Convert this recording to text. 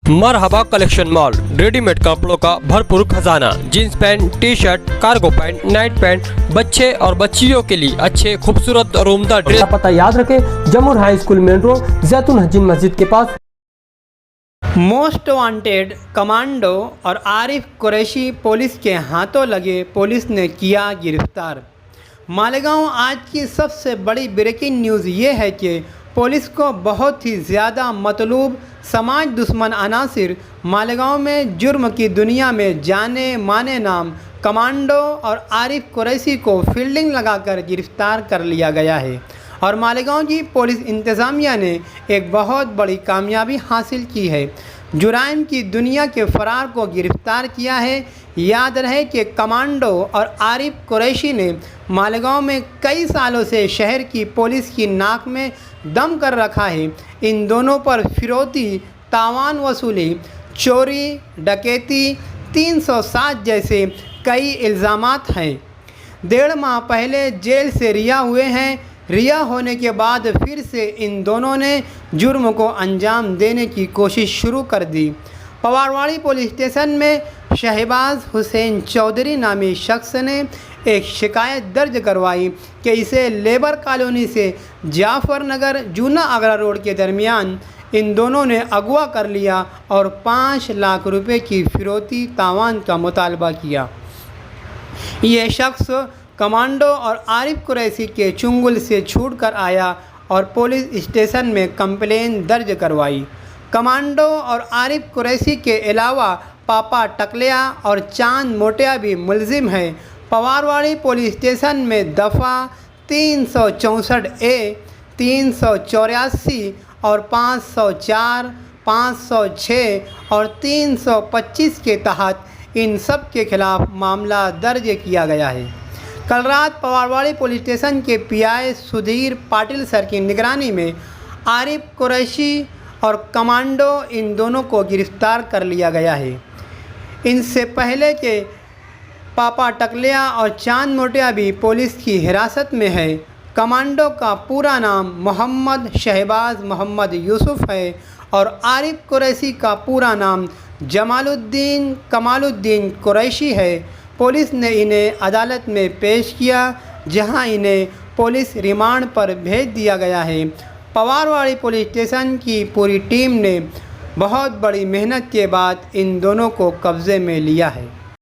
मरहबा collection mall, readymade कपड़ों का भरपूर खजाना। Jeans pant, T shirt, cargo pant, night pant, बच्चे और बच्चियों के लिए अच्छे खूबसूरत और उम्दा ड्रेस। पता याद रखें, जमूर हाई स्कूल मेन रोड, जैतून हजीन मस्जिद के पास। मोस्ट वांटेड कमांडो और आरिफ कुरैशी पुलिस के हाथों लगे, पुलिस ने किया गिरफ्तार। मालेगांव आज की सबसे बड़ी ब्रेकिंग न्यूज़ ये है कि पुलिस को बहुत ही ज़्यादा मतलूब समाज दुश्मन अनासिर मालेगांव में जुर्म की दुनिया में जाने माने नाम कमांडो और आरिफ कुरैशी को फील्डिंग लगाकर गिरफ्तार कर लिया गया है और मालेगांव की पुलिस इंतज़ामिया ने एक बहुत बड़ी कामयाबी हासिल की है। जुराइम की दुनिया के फ़रार को गिरफ़्तार किया है। याद रहे कि कमांडो और आरिफ कुरैशी ने मालेगांव में कई सालों से शहर की पुलिस की नाक में दम कर रखा है। इन दोनों पर फिरौती, तावान वसूली, चोरी, डकैती, 307 जैसे कई इल्ज़ामात हैं। 1.5 माह पहले जेल से रिहा हुए हैं। रिहा होने के बाद फिर से इन दोनों ने जुर्म को अंजाम देने की कोशिश शुरू कर दी। पवारवाड़ी पुलिस स्टेशन में शहबाज हुसैन चौधरी नामी शख्स ने एक शिकायत दर्ज करवाई कि इसे लेबर कॉलोनी से जाफ़र नगर जूना आगरा रोड के दरमियान इन दोनों ने अगवा कर लिया और 5 लाख रुपए की फिरौती तावान का मुतालबा किया। ये शख्स कमांडो और आरिफ कुरैशी के चुंगल से छूट कर आया और पुलिस स्टेशन में कंप्लेन दर्ज करवाई। कमांडो और आरिफ कुरैशी के अलावा पापा टकलिया और चांद मोटिया भी मुलजिम हैं। पवारवाड़ी पुलिस स्टेशन में दफ़ा 364A, 384 और 504, 506 और 325 के तहत इन सब के खिलाफ मामला दर्ज किया गया है। कल रात पवारवाड़ी पुलिस स्टेशन के PI सुधीर पाटिल सर की निगरानी में आरिफ कुरैशी और कमांडो इन दोनों को गिरफ़्तार कर लिया गया है। इनसे पहले के पापा टकलिया और चांद मोटिया भी पुलिस की हिरासत में है। कमांडो का पूरा नाम मोहम्मद शहबाज मोहम्मद यूसुफ है और आरिफ कुरैशी का पूरा नाम जमालुद्दीन कमालुद्दीन कुरैशी है। पुलिस ने इन्हें अदालत में पेश किया, जहां इन्हें पुलिस रिमांड पर भेज दिया गया है। पवारवाड़ी पुलिस स्टेशन की पूरी टीम ने बहुत बड़ी मेहनत के बाद इन दोनों को कब्ज़े में लिया है।